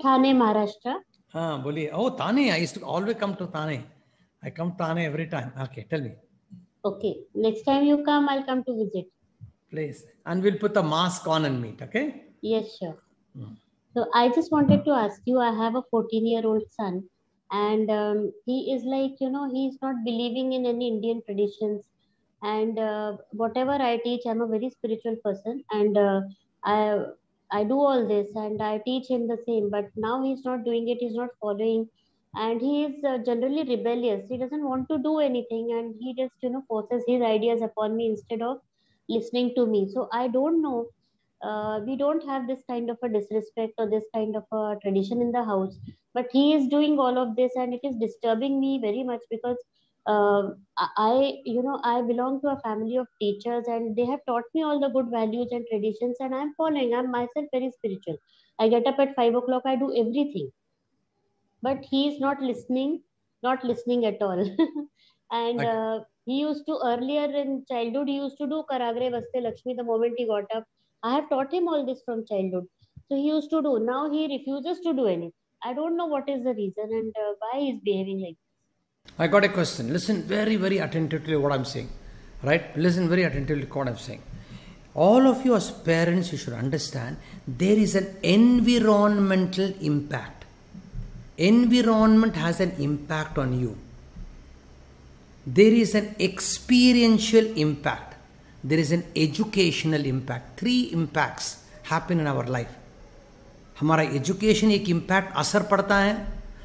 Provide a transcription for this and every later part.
from Thane, Maharashtra. Boli. Oh, Thane. I used to always come to Thane. I come to Thane every time. Okay, tell me. Okay, next time you come, I'll come to visit. Please. And we'll put the mask on and meet, okay? Yes, sure. So I just wanted to ask you, I have a 14-year-old son, and he is like, he's not believing in any Indian traditions. And whatever I teach, I'm a very spiritual person, and I I do all this, and I teach him the same. But now he's not doing it. He's not following, and he is generally rebellious. He doesn't want to do anything, and he just forces his ideas upon me instead of listening to me. So I don't know, we don't have this kind of a disrespect or this kind of a tradition in the house, but he is doing all of this, and it is disturbing me very much because I belong to a family of teachers, and they have taught me all the good values and traditions, and I'm following. I'm myself very spiritual. I get up at 5 o'clock. I do everything, but he is not listening at all. And he used to, earlier in childhood, he used to do Karagre Vaste Lakshmi the moment he got up. I have taught him all this from childhood. So he used to do. Now he refuses to do anything. I don't know what is the reason and why he's behaving like this. I got a question. Listen very, very attentively to what I'm saying. Right? Listen very attentively to what I'm saying. All of you as parents, you should understand there is an environmental impact. Environment has an impact on you. There is an experiential impact. There is an educational impact. 3 impacts happen in our life. हमारा education एक impact असर पड़ता है,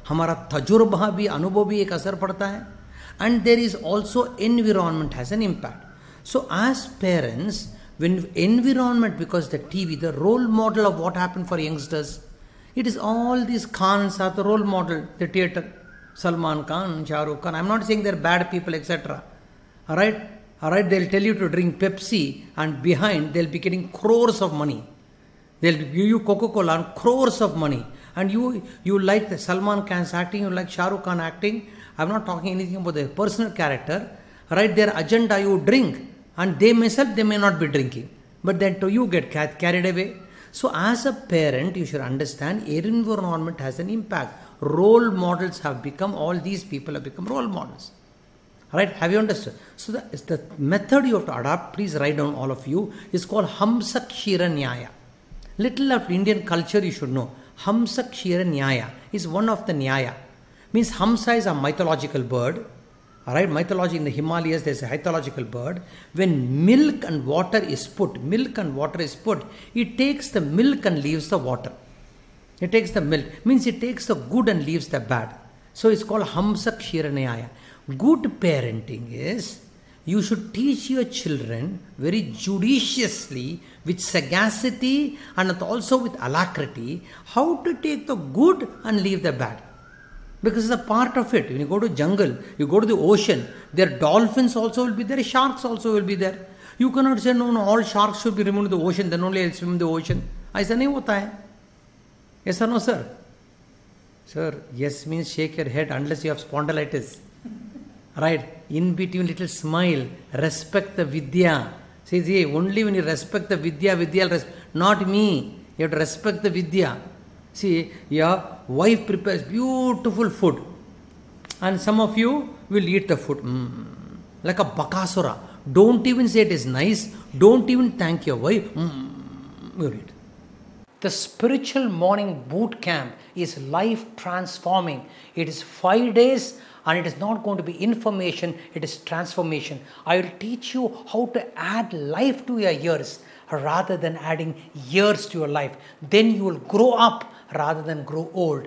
हमारा तजुर्बा भी, अनुभव भी एक असर पड़ता है, and there is also environment has an impact. So as parents, when environment, because the TV, the role model of what happened for youngsters, it is all these Khans are the role model, the theatre, Salman Khan, Shah Rukh Khan. I'm not saying they're bad people, etc. Alright, they'll tell you to drink Pepsi, and behind they'll be getting crores of money. They'll give you Coca-Cola and crores of money. And you like the Salman Khan's acting, you like Shah Rukh Khan acting. I'm not talking anything about their personal character. Right, their agenda, you drink. And they myself, they may not be drinking. But then you get carried away. So as a parent, you should understand your environment has an impact. Role models have become, all these people have become role models. Right, have you understood? So the method you have to adopt, please write down all of you, is called Hamsa Kshira Nyaya. Little of Indian culture you should know. Hamsa Kshira Nyaya is one of the Nyaya. Means Hamsa is a mythological bird. Alright, mythology in the Himalayas, there's a mythological bird. When milk and water is put, it takes the milk and leaves the water. It takes the milk, means it takes the good and leaves the bad. So it's called Hamsa Kshira Nyaya. Good parenting is, you should teach your children very judiciously, with sagacity and also with alacrity, how to take the good and leave the bad. Because it's a part of it. When you go to jungle, you go to the ocean, there dolphins also will be there, sharks also will be there. You cannot say, no, all sharks should be removed to the ocean, then only I'll swim in the ocean. ऐसा नहीं होता है. Yes or no, sir? Sir, yes means shake your head unless you have spondylitis. Right? In between little smile, respect the Vidya. See, only when you respect the Vidya will respect. Not me. You have to respect the Vidya. See, your wife prepares beautiful food. And some of you will eat the food. Like a bakasura. Don't even say it is nice. Don't even thank your wife. You eat. The spiritual morning boot camp is life transforming. It is 5 days. And it is not going to be information, it is transformation. I will teach you how to add life to your years rather than adding years to your life. Then you will grow up rather than grow old.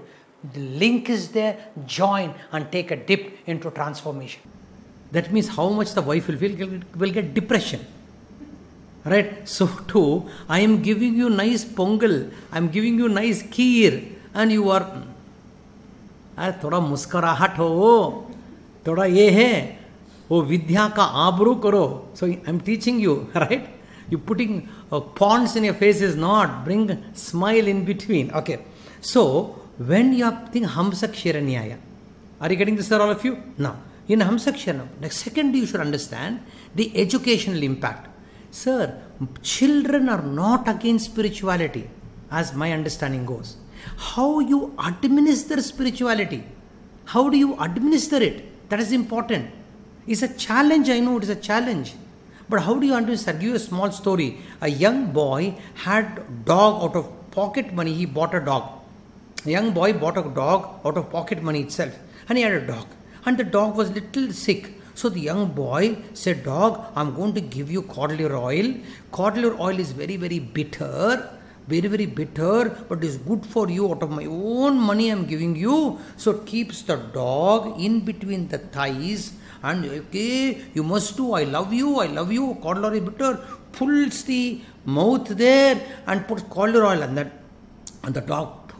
The link is there, join and take a dip into transformation. That means how much the wife will feel, will get depression. Right? So too, I am giving you nice pongal, I am giving you nice kheer, and you are... थोड़ा मुस्कुराहट हो, थोड़ा ये है, वो विद्या का आबरू करो. So I'm teaching you, right? You putting ponds in your face is not, bring smile in between. Okay. So when you are thinking Hamsa Kshira Nyaya, are you getting this, sir, all of you? Now, in Hamsa Kshira, next second you should understand the educational impact. Sir, children are not against spirituality, as my understanding goes. How you administer spirituality. How do you administer it? That is important. It's a challenge, I know it is a challenge. But how do you understand? I'll give you a small story. A young boy had dog out of pocket money. He bought a dog. A young boy bought a dog out of pocket money itself. And he had a dog. And the dog was little sick. So the young boy said, dog, I'm going to give you cordial oil. Cordial oil is very, very bitter. Very, very bitter, but it's good for you. Out of my own money I'm giving you. So it keeps the dog in between the thighs. And okay, you must do, I love you, cordial oil is bitter. Pulls the mouth there and puts cordial oil on that. And the dog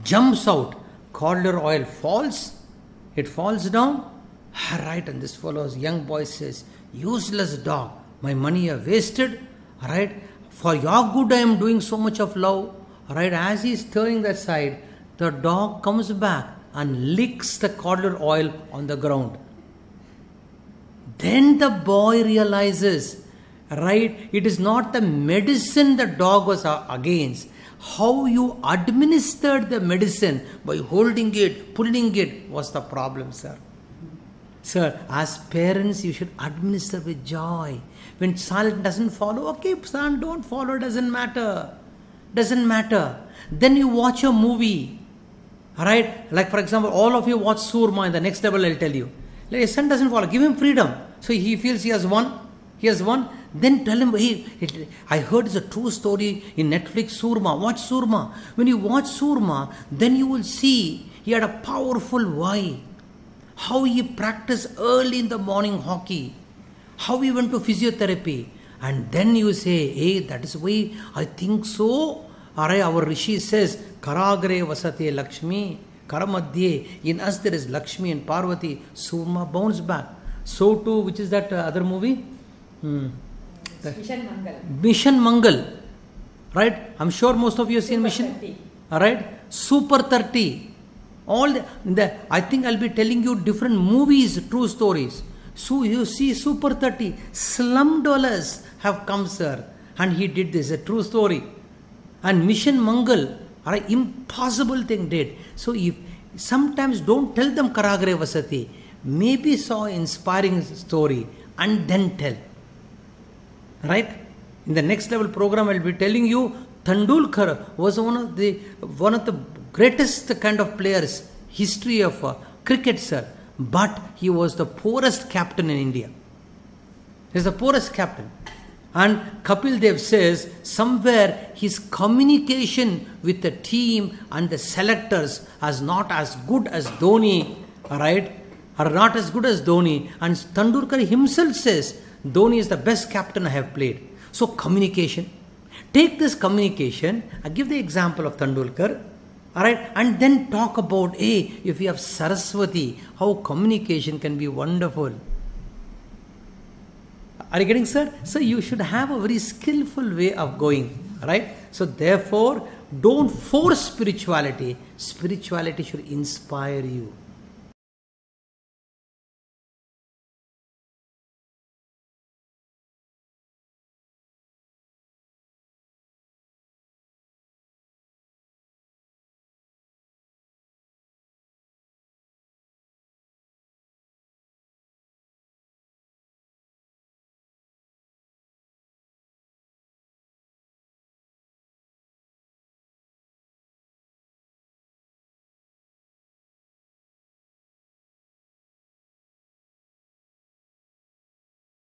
jumps out. Cordial oil falls. It falls down. Right, and this follows. Young boy says, useless dog, my money I wasted. Right, for your good I am doing so much of love. Right, as he is turning that side, the dog comes back and licks the cordial oil on the ground. Then the boy realizes, right, it is not the medicine the dog was against. How you administered the medicine by holding it, pulling it was the problem, sir. Sir, as parents, you should administer with joy. When son doesn't follow, okay, son, don't follow, doesn't matter. Doesn't matter. Then you watch a movie. Right? Like for example, all of you watch Surma in the next level, I'll tell you. Like his son doesn't follow, give him freedom. So he feels he has won. He has won. Then tell him, I heard it's a true story in Netflix, Surma. Watch Surma. When you watch Surma, then you will see he had a powerful why. How he practiced early in the morning hockey. How he went to physiotherapy. And then you say, hey, that is why I think so. Our Rishi says, Karagre vasate Lakshmi, Karamadhye. In us there is Lakshmi and Parvati. Surma bounce back. So too, which is that other movie? Mission Mangal. Mission Mangal. Right? I'm sure most of you have seen Mission. 30. Alright? Super 30. I think I'll be telling you different movies, true stories. So you see Super 30. Slum dwellers have come, sir. And he did this, a true story. And Mission Mangal, alright, impossible thing did. So if sometimes don't tell them Karagre Vasati. Maybe saw inspiring story and then tell. Right? In the next level program, I'll be telling you Tendulkar was one of the greatest kind of players, history of cricket, sir. But he was the poorest captain in India. He is the poorest captain. And Kapil Dev says somewhere his communication with the team and the selectors is not as good as Dhoni, right? Are not as good as Dhoni. And Tendulkar himself says Dhoni is the best captain I have played. So communication. Take this communication. I give the example of Tendulkar. Alright, and then talk about, if you have Saraswati, how communication can be wonderful. Are you getting, sir? So you should have a very skillful way of going. Right? So therefore, don't force spirituality. Spirituality should inspire you.